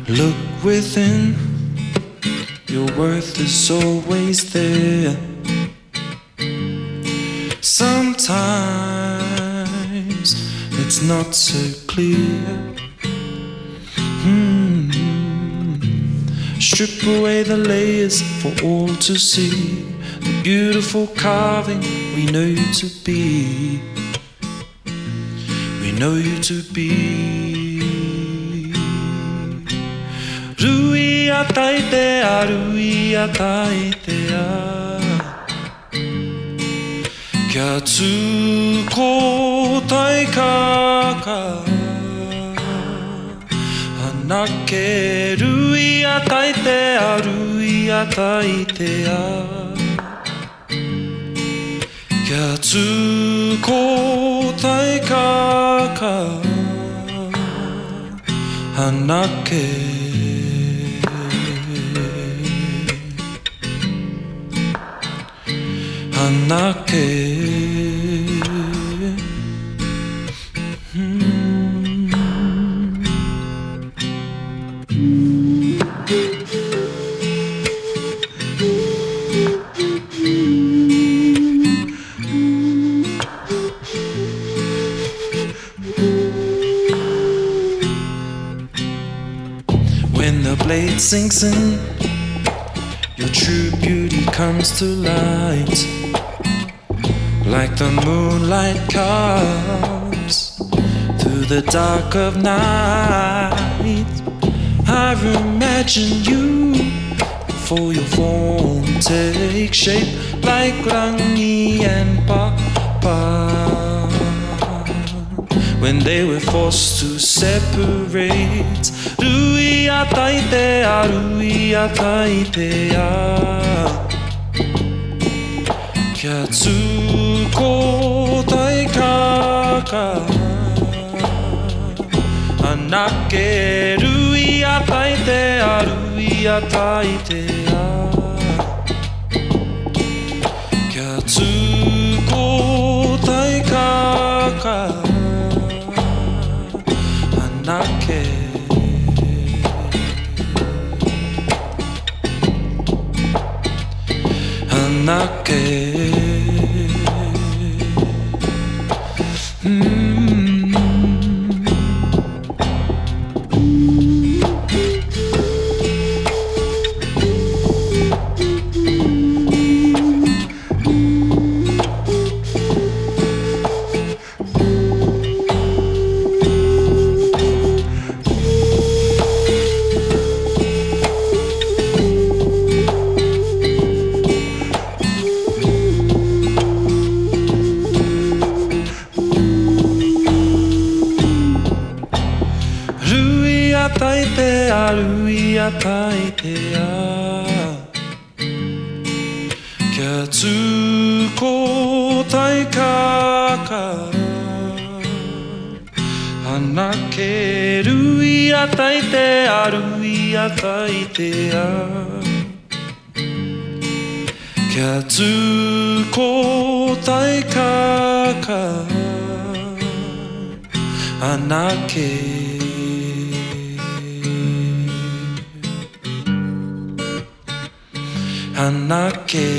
Look within, your worth is always there. Sometimes it's not so clear. Strip away the layers for all to see. The beautiful carving we know you to be. We know you to be. Ruia Taitea, Ruia Taitea. Kia tūko tai kaka Anake Ruia Taitea, Ruia Taitea. Kia tūko tai kaka Anake Anake. When the blade sinks in, your true beauty comes to light. Like the moonlight comes through the dark of night. I've imagined you before your form takes shape, like Rangi and Papa, when they were forced to separate. Ruia Taitea, Ruia Taitea. Kia tūko tai kaka Anake Ruia Taitea, Ruia Taitea. Kia tūko tai kaka Anake Anake. Ruia Taitea, Ruia Taitea. Kia tūko tai kaka Anake Ruia Taitea, Ruia Taitea. Kia tūko tai kaka Anake Anake.